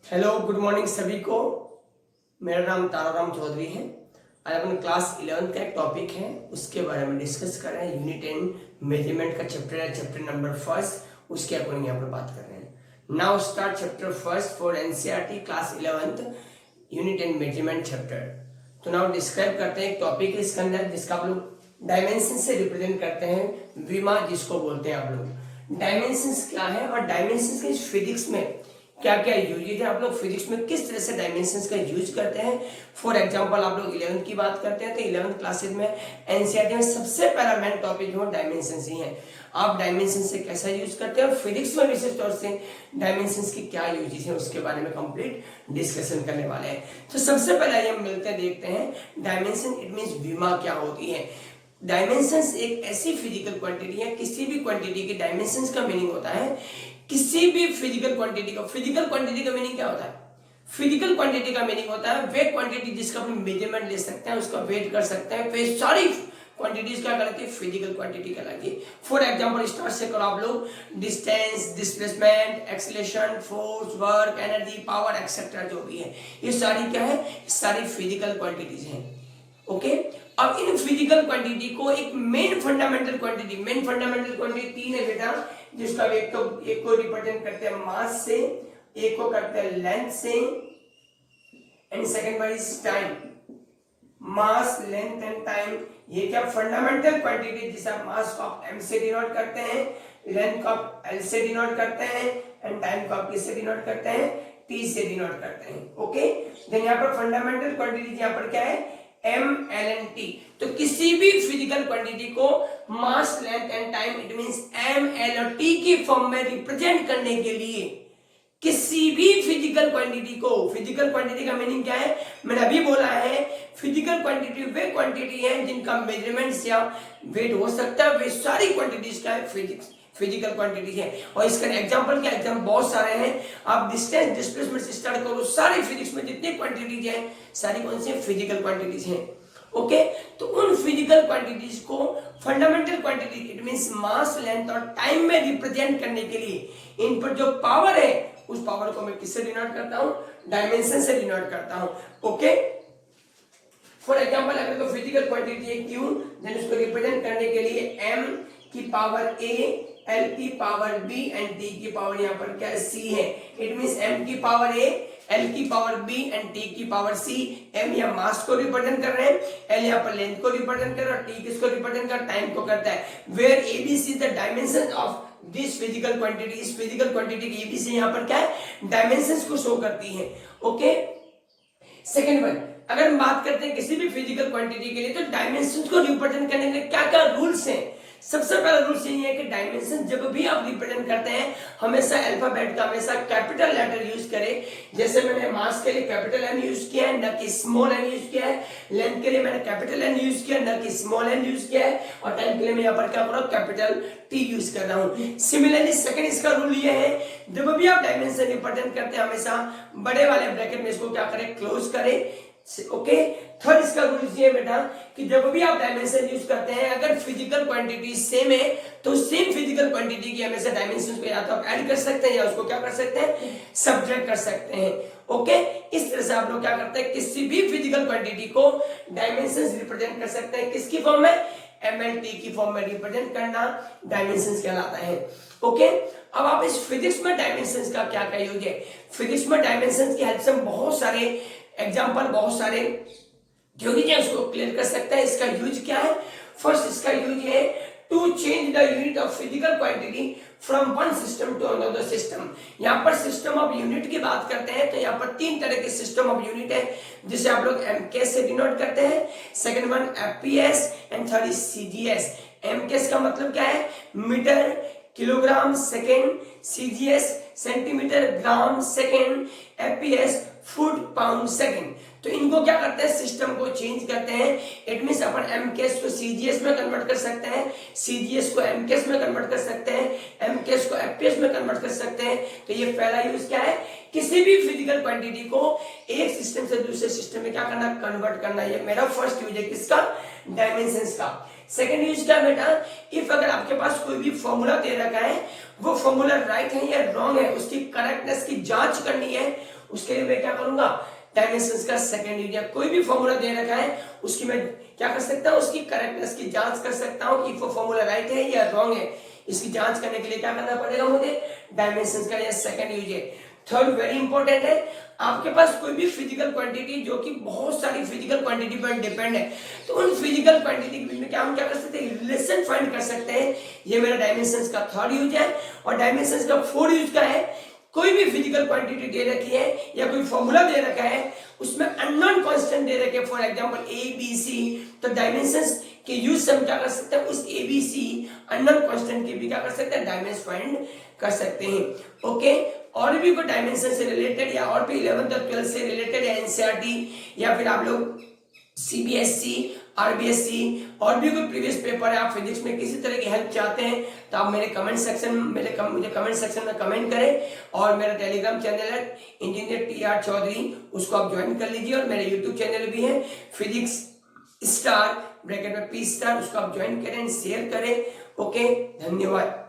Hello good morning सभी को। मेरा नाम ताराराम चौधरी है। आज अपन क्लास 11th का एक टॉपिक है, उसके बारे में डिस्कस कर रहे हैं। यूनिट 10 मेजरमेंट का चैप्टर है, चैप्टर नंबर फर्स्ट, उसके अकॉर्डिंग यहाँ पर बात कर रहे हैं। Now start chapter first for NCERT class 11th unit 10 measurement chapter. तो नाउ डिस्क्राइब करते हैं एक टॉपिक है इसके अंदर, जिसका आप लोग डायमेंशन से रिप्रेजेंट करते हैं, विमा जिसको बोलते हैं आप लोग। डायमेंशंस क्या है और डायमेंशंस के फिजिक्स में क्या क्या यूज है, आप लोग फिजिक्स में किस तरह से डायमेंशंस का यूज करते हैं। फॉर एग्जांपल आप लोग 11th की बात करते हैं तो 11th क्लासेज में एनसीईआरटी में सबसे पहला मेन टॉपिक जो डायमेंशंस ही है। आप डायमेंशन से कैसा यूज करते हैं और फिजिक्स में विशेष तौर से डायमेंशंस की क्या यूजेस है उसके बारे में कंप्लीट डिस्कशन करने वाले हैं। तो सबसे पहले हम मिलते हैं, देखते हैं डायमेंशन इट मींस विमा क्या होती है। डायमेंशंस एक ऐसी फिजिकल क्वांटिटी है, किसी भी क्वांटिटी की डायमेंशंस का मीनिंग होता है किसी भी फिजिकल क्वांटिटी का। फिजिकल क्वांटिटी का मीनिंग क्या होता है? फिजिकल क्वांटिटी का मीनिंग होता है वे क्वांटिटी जिसका अपन मेजरमेंट ले सकते हैं, उसका वेट कर सकते हैं। वे सारी क्वांटिटीज क्या कहलाती है? फिजिकल क्वांटिटी कहलाती है। फॉर एग्जांपल स्टार्ट से करो आप लोग, distance, displacement, acceleration, force, work, energy, power etcetera जो भी है, ये सारी क्या है? सारी फिजिकल क्वांटिटीज हैं। ओके, अब इन फिजिकल क्वांटिटी को एक मेन फंडामेंटल क्वांटिटी तीन है बेटा, जिसका एक को रिप्रेजेंट करते हैं मास से, एक को करते हैं लेंथ से, and second one is time. Mass, length and time, ये क्या फंडामेंटल क्वांटिटी, जिसे आप मास को आप m से डिनोट करते हैं, लेंथ को आप l से डिनोट करते हैं, एंड टाइम को आप किससे डिनोट करते हैं? t से डिनोट करते हैं। ओके, देन यहाँ पर फंडामेंटल क्वांटिटी यहाँ पर क्या है? m, l and t। तो किसी भी फिजिकल क्वांटिटी को mass, length and time it means m, l और t की फॉर्म में रिप्रेजेंट करने के लिए किसी भी फिजिकल क्वांटिटी को, फिजिकल क्वांटिटी का मीनिंग क्या है? मैंने अभी बोला है फिजिकल क्वांटिटी वे क्वांटिटी है जिनका मेजरमेंट्स या वेट हो सकता है, वे सारी क्वांटिटीज का है फिजिकल क्वांटिटी है। और इसका एग्जांपल क्या? एग्जांपल बहुत सारे हैं। आप डिस्टेंस, डिस्प्लेसमेंट से स्टार्ट करो, सारी फिजिक्स में जितनी क्वांटिटीज हैं सारी कौन सी फिजिकल क्वांटिटीज हैं। ओके, तो उन फिजिकल क्वांटिटीज को fundamental quantity it means mass, length और टाइम में रिप्रेजेंट करने के लिए इन पर जो पावर है उस पावर को मैं किससे डिनोट करता हूं? डायमेंशन से डिनोट करता हूं। ओके, फॉर एग्जांपल अगर तो फिजिकल क्वांटिटी है Q, देन उसको रिप्रेजेंट करने के लिए m की पावर a, l की पावर b एंड t की पावर यहाँ पर क्या c है। इट मींस m की पावर a, l की पावर b एंड t की पावर c। m यहाँ मास को रिप्रेजेंट कर रहे हैं, l यहाँ पर लेंथ को रिप्रेजेंट कर रहा है, t किसको रिप्रेजेंट कर? टाइम को करता है। Where abc is the dimension of this physical quantity, इस फिजिकल क्वांटिटी की एबीसी यहाँ पर क्या है? डायमेंशंस को शो करती है। ओके, सेकंड वन, अगर हम बात करते हैं किसी भी फिजिकल क्वांटिटी के लिए तो डायमेंशंस को रिप्रेजेंट करने के लिए क्या क्या रूल्स हैं? सबसे पहला रूल्स ये है कि डायमेंशन जब भी आप रिप्रेजेंट करते हैं हमेशा अल्फाबेट का हमेशा कैपिटल लेटर यूज करें। जैसे मैंने मास के लिए कैपिटल एम यूज किया है, न कि स्मॉल एन यूज किया है। लेंथ के लिए मैंने कैपिटल एन यूज किया, न कि स्मॉल एन यूज किया है। और टाइम के लिए मैं यहाँ पर क्या कर रहा हूँ? कैपिटल टी यूज कर रहा हूँ। सिमिलरली सेकंड इसका रूल ये है, जब भी आप डायमेंशन रिप्रेजेंट करते हैं हमेशा बड़े वाले ब्रैकेट में इसको क्या करें? क्लोज करें। ओके, थर्ड इसका रूल ये बेटा कि जब भी आप डायमेंशन यूज करते हैं अगर फिजिकल क्वांटिटी सेम है तो सेम फिजिकल क्वांटिटी की हमेशा डायमेंशन को या तो आप ऐड कर सकते हैं या उसको क्या कर सकते हैं? सब्ट्रैक्ट कर सकते हैं। ओके, इस तरह से आप लोग क्या करते हैं? किसी भी फिजिकल क्वांटिटी को डायमेंशंस रिप्रेजेंट कर सकते हैं। किसकी फॉर्म में? MLT की फॉर्म में रिप्रेजेंट करना डायमेंशंस कहलाता है। ओके, अब आप इस फिजिक्स में डायमेंशंस का क्या क्या यूज है? फिजिक्स में डायमेंशंस की हेल्प से हम बहुत सारे एग्जांपल, बहुत सारे थ्योरी है उसको क्लियर कर सकते हैं। इसका यूज क्या है? फर्स्ट इसका यूज है to change the unit of physical quantity from one system to another system. यहाँ पर सिस्टम ऑफ यूनिट की बात करते हैं तो यहाँ पर तीन तरह के सिस्टम ऑफ यूनिट है जिसे आप लोग MKS से डिनोट करते हैं, second one FPS and third is CGS। MKS का मतलब क्या है? Metre, kilogram, second, CGS centimetre, gram, second, FPS foot, pound, second. तो इनको क्या करते हैं? सिस्टम को चेंज करते हैं। इट मींस अपन MKS को CGS में कन्वर्ट कर सकते हैं, CGS को MKS में कन्वर्ट कर सकते हैं, MKS को FPS में कन्वर्ट कर सकते हैं। तो ये पहला यूज क्या है? किसी भी फिजिकल क्वांटिटी को एक सिस्टम से दूसरे सिस्टम में क्या करना? कन्वर्ट करना। ये मेरा फर्स्ट यूज है किसका? डायमेंशंस का। सेकंड यूज क्या बेटा? इफ अगर आपके पास कोई भी फॉर्मूला दे रखा है वो फॉर्मूला राइट है या रॉन्ग है, उसकी करेक्टनेस की जांच करनी है, उसके लिए मैं क्या करूंगा, डायमेंशंस का सेकंड यूज, या कोई भी फॉर्मूला दे रखा है उसकी मैं क्या कर सकता हूँ, उसकी करेक्टनेस की जांच कर सकता हूँ कि वो फॉर्मूला राइट है या रॉन्ग है। इसकी जांच करने के लिए क्या करना पड़ेगा मुझे, डायमेंशंस का यह सेकंड यूज है। थर्ड वेरी इंपॉर्टेंट है, आपके पास कोई भी फिजिकल क्वांटिटी जो कि बहुत सारी फिजिकल क्वांटिटी पर डिपेंड है, तो उन फिजिकल क्वांटिटी के बीच में क्या हम क्या कर सकते हैं, रिलेशन फाइंड कर सकते हैं। ये मेरा डायमेंशंस का थर्ड यूज है। और डायमेंशंस का फोर्थ यूज का है, कोई भी फिजिकल क्वांटिटी दे रखी है या कोई फॉर्मूला दे रखा है, उसमें अननोन कांस्टेंट दे रखे, for example A B C, तो डायमेंशंस के यूज से हम क्या कर सकते हैं, उस A B C unknown constant की भी क्या कर सकते हैं, डायमेंशन फाइंड कर सकते हैं। ओके, और भी कोई डायमेंशन से रिलेटेड या और भी 11th और 12th से रिलेटेड या एनसीईआरटी या फिर आप लोग सीबीएसई आरबीएसई और भी कोई प्रीवियस पेपर है, आप फिजिक्स में किसी तरह की हेल्प चाहते हैं तो आप मेरे कमेंट सेक्शन मुझे कमेंट सेक्शन में कमेंट करें। और मेरा टेलीग्राम चैनल है इंजीनियर TR चौधरी, उसको आप ज्वाइन कर लीजिए। और मेरा यूट्यूब चैनल भी है फिजिक्स स्टार ब्रैकेट में P स्टार, उसको आप ज्वाइन करें, शेयर करें। ओके, धन्यवाद।